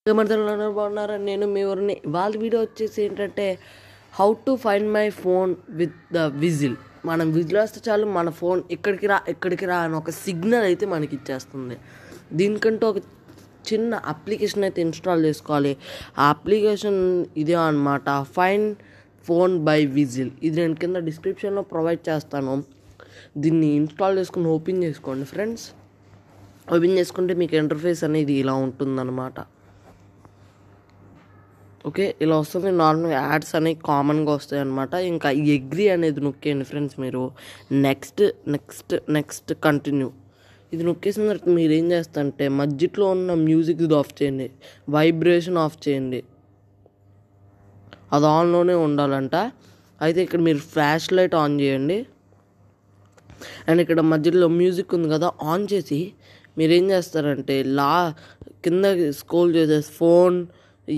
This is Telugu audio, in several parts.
మరదలు బాగున్నారా? నేను మీ ఊరిని. వాళ్ళ వీడియో వచ్చేసి ఏంటంటే how to find my phone with the whistle. మనం విజిల్ వేస్తే చాలు మన ఫోన్ ఎక్కడికి రా అని ఒక సిగ్నల్ అయితే మనకి ఇచ్చేస్తుంది. దీనికంటే ఒక చిన్న అప్లికేషన్ అయితే ఇన్స్టాల్ చేసుకోవాలి. ఆ అప్లికేషన్ ఇదే అనమాట, ఫైండ్ ఫోన్ బై విజిల్. ఇది నేను కింద డిస్క్రిప్షన్లో ప్రొవైడ్ చేస్తాను. దీన్ని ఇన్స్టాల్ చేసుకుని ఓపెన్ చేసుకోండి ఫ్రెండ్స్. ఓపెన్ చేసుకుంటే మీకు ఇంటర్ఫేస్ అనేది ఇలా ఉంటుందన్నమాట. ఓకే, ఇలా వస్తుంది. నార్మల్ యాడ్స్ అనేవి కామన్గా వస్తాయి అనమాట. ఇంకా ఎగ్రీ అనేది నొక్కేయండి ఫ్రెండ్స్. మీరు నెక్స్ట్ కంటిన్యూ ఇది నొక్కేసిన తర్వాత మీరు ఏం చేస్తారంటే మధ్యలో ఉన్న మ్యూజిక్ ఇది ఆఫ్ చేయండి, వైబ్రేషన్ ఆఫ్ చేయండి. అది ఆన్లోనే ఉండాలంట. అయితే ఇక్కడ మీరు ఫ్లాష్ లైట్ ఆన్ చేయండి. అండ్ ఇక్కడ మధ్యలో మ్యూజిక్ ఉంది కదా, ఆన్ చేసి మీరు ఏం చేస్తారంటే కింద స్క్రోల్ చేసే ఫోన్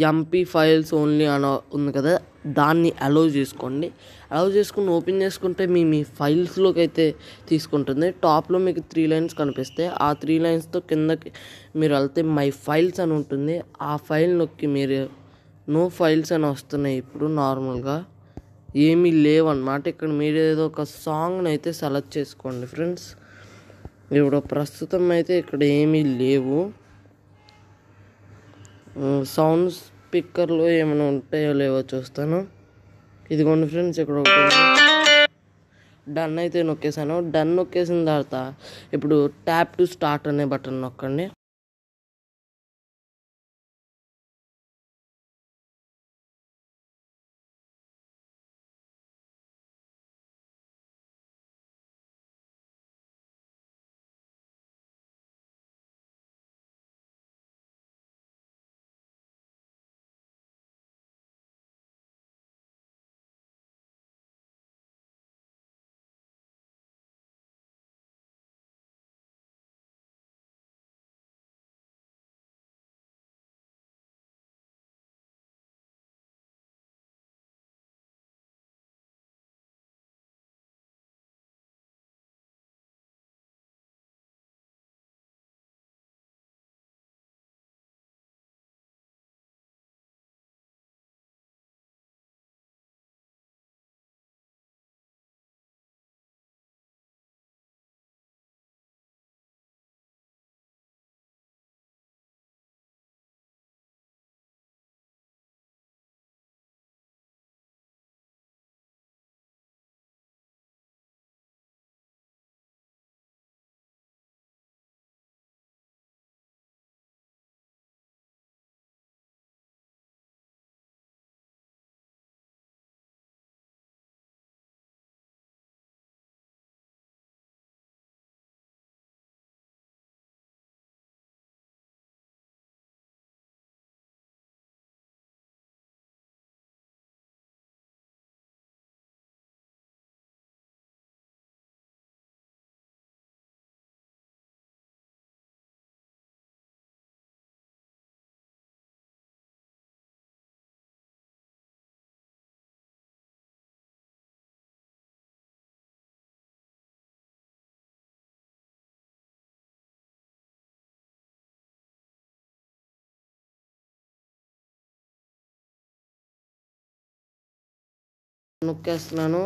ఎంపీ ఫైల్స్ ఓన్లీ అని ఉంది కదా, దాన్ని అలౌ చేసుకోండి. అలౌ చేసుకుని ఓపెన్ చేసుకుంటే మీ ఫైల్స్లోకి అయితే తీసుకుంటుంది. టాప్లో మీకు 3 లైన్స్ కనిపిస్తాయి. ఆ 3 లైన్స్తో కిందకి మీరు వెళ్తే మై ఫైల్స్ అని ఉంటుంది. ఆ ఫైల్ నొక్కి మీరు నో ఫైల్స్ అని వస్తున్నాయి. ఇప్పుడు నార్మల్గా ఏమీ లేవన్నమాట. ఇక్కడ మీరు ఏదో ఒక సాంగ్ని అయితే సెలెక్ట్ చేసుకోండి ఫ్రెండ్స్. ఇప్పుడు ప్రస్తుతం అయితే ఇక్కడ ఏమీ లేవు. సౌండ్ స్పీకర్లో ఏమైనా ఉంటాయో లేవో చూస్తాను. ఇదిగోండి ఫ్రెండ్స్, ఇక్కడ డన్ అయితే నొక్కేసాను. డన్ నొక్కేసిన తర్వాత ఇప్పుడు ట్యాప్ టు స్టార్ట్ అనే బటన్ నొక్కండి. నొక్కేస్తున్నాను.